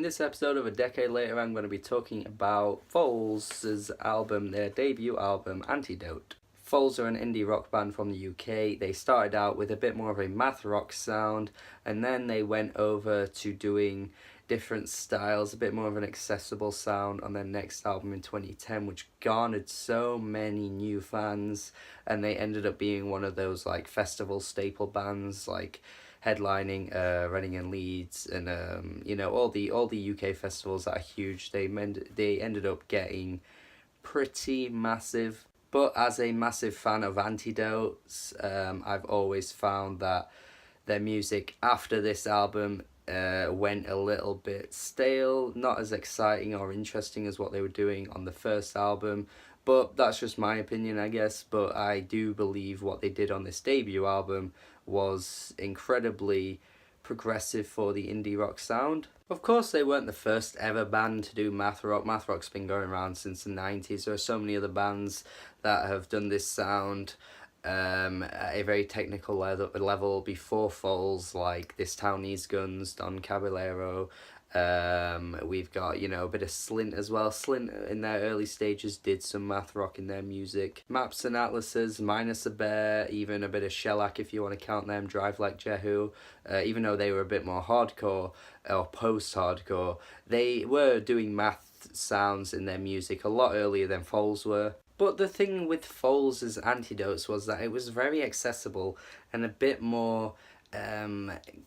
this episode of A Decade Later, I'm going to be talking about Foals' album, their debut album, Antidote. Foals are an indie rock band from the UK. They started out with a bit more of a math rock sound, and then they went over to doing different styles, a bit more of an accessible sound on their next album in 2010, which garnered so many new fans, and they ended up being one of those like festival staple bands, like headlining Reading and Leeds, and all the UK festivals that are huge. They ended up getting pretty massive. But as a massive fan of Antidotes, I've always found that their music after this album went a little bit stale, not as exciting or interesting as what they were doing on the first album. But that's just my opinion, I guess. But I do believe what they did on this debut album was incredibly progressive for the indie rock sound. Of course, they weren't the first ever band to do math rock. Math rock's been going around since the 90s. There are so many other bands that have done this sound at a very technical level before Foals, like This Town Needs Guns, Don Caballero. We've got, a bit of Slint as well. Slint in their early stages did some math rock in their music. Maps and Atlases, Minus a Bear, even a bit of Shellac if you want to count them, Drive Like Jehu. Even though they were a bit more hardcore or post-hardcore, they were doing math sounds in their music a lot earlier than Foals were. But the thing with Foals' Antidotes was that it was very accessible and a bit more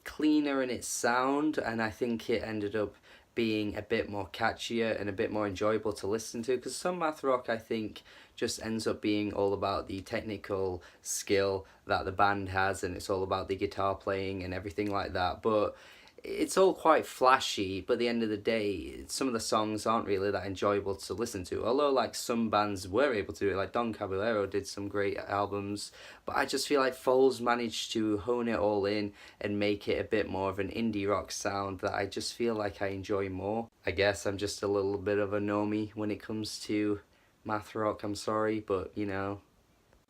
cleaner in its sound, and I think it ended up being a bit more catchier and a bit more enjoyable to listen to, because some math rock I think just ends up being all about the technical skill that the band has, and it's all about the guitar playing and everything like that, but it's all quite flashy. But at the end of the day, some of the songs aren't really that enjoyable to listen to, although like some bands were able to do it, like Don Caballero did some great albums. But I just feel like Foals managed to hone it all in and make it a bit more of an indie rock sound that I just feel like I enjoy more. I guess I'm just a little bit of a normie when it comes to math rock, I'm sorry, but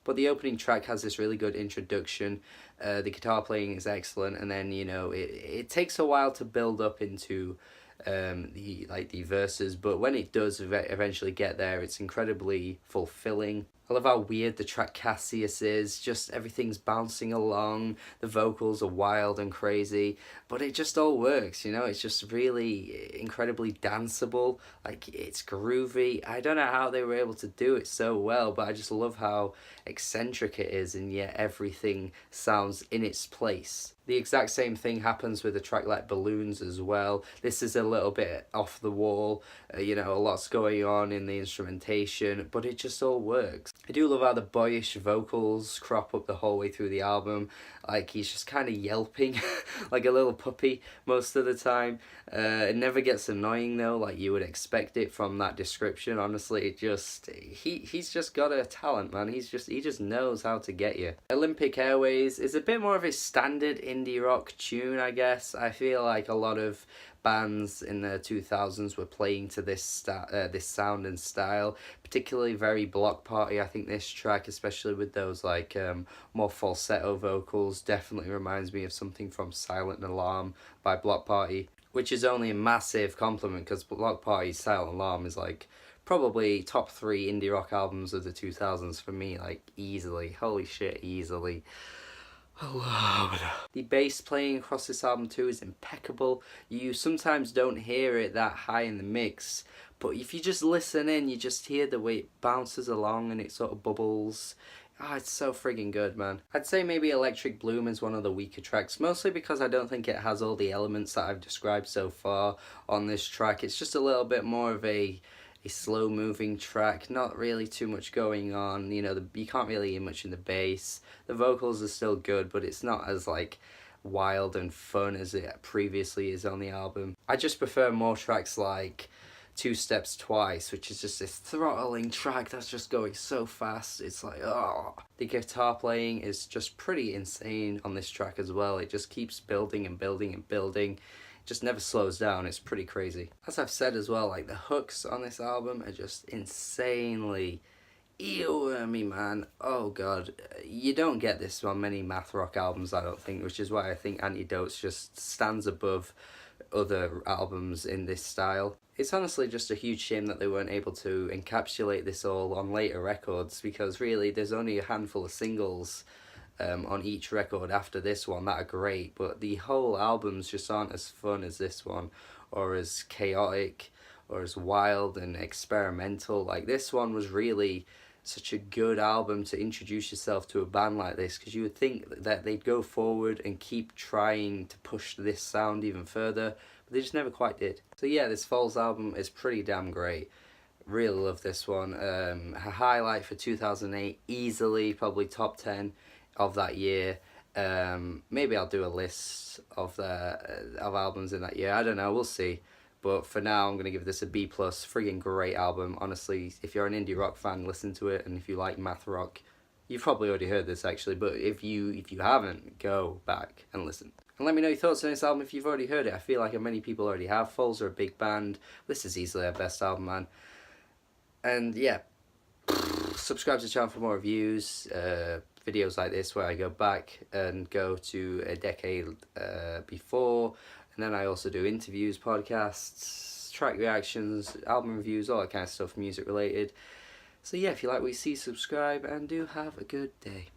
But the opening track has this really good introduction. The guitar playing is excellent, and then it takes a while to build up into the verses, but when it does eventually get there, it's incredibly fulfilling. I love how weird the track Cassius is. Just everything's bouncing along. The vocals are wild and crazy, but it just all works, It's just really incredibly danceable. Like, it's groovy. I don't know how they were able to do it so well, but I just love how eccentric it is, and yet everything sounds in its place. The exact same thing happens with a track like Balloons as well. This is a little bit off the wall, a lot's going on in the instrumentation, but it just all works. I do love how the boyish vocals crop up the whole way through the album. Like, he's just kind of yelping like a little puppy most of the time. It never gets annoying though, like you would expect it from that description. Honestly, he's just got a talent, man. He just knows how to get you. Olympic Airways is a bit more of a standard indie rock tune, I guess. I feel like a lot of bands in the 2000s were playing to this sound and style, particularly very Block Party. I think this track, especially with those like more falsetto vocals, definitely reminds me of something from Silent Alarm by Block Party, which is only a massive compliment, because Block Party's Silent Alarm is like probably top 3 indie rock albums of the 2000s for me, like easily. Holy shit, easily. The bass playing across this album too is impeccable. You sometimes don't hear it that high in the mix, but if you just listen in, you just hear the way it bounces along and it sort of bubbles. It's so friggin' good, man. I'd say maybe Electric Bloom is one of the weaker tracks, mostly because I don't think it has all the elements that I've described so far on this track. It's just a little bit more of a slow moving track, not really too much going on. You can't really hear much in the bass. The vocals are still good, but it's not as like wild and fun as it previously is on the album. I just prefer more tracks like Two Steps Twice, which is just this throttling track that's just going so fast. It's like, oh. The guitar playing is just pretty insane on this track as well. It just keeps building and building and building. Just never slows down. It's pretty crazy. As I've said as well, like the hooks on this album are just insanely earwormy, man. Oh god, you don't get this on many math rock albums, I don't think, which is why I think Antidotes just stands above other albums in this style. It's honestly just a huge shame that they weren't able to encapsulate this all on later records, because really there's only a handful of singles on each record after this one that are great, but the whole albums just aren't as fun as this one, or as chaotic, or as wild and experimental. Like, this one was really such a good album to introduce yourself to a band like this, because you would think that they'd go forward and keep trying to push this sound even further, but they just never quite did. So yeah, this Foals album is pretty damn great. Really love this one. A highlight for 2008, easily probably top 10 of that year. Maybe I'll do a list of albums in that year. I don't know, we'll see. But for now, I'm going to give this a B+. Friggin' great album. Honestly, if you're an indie rock fan, listen to it. And if you like math rock, you've probably already heard this actually. But if you haven't, go back and listen. And let me know your thoughts on this album if you've already heard it. I feel like many people already have. Foals are a big band. This is easily their best album, man. And yeah, subscribe to the channel for more reviews, videos like this where I go back and go to a decade before. And then I also do interviews, podcasts, track reactions, album reviews, all that kind of stuff, music related. So yeah, if you like what you see, subscribe, and do have a good day.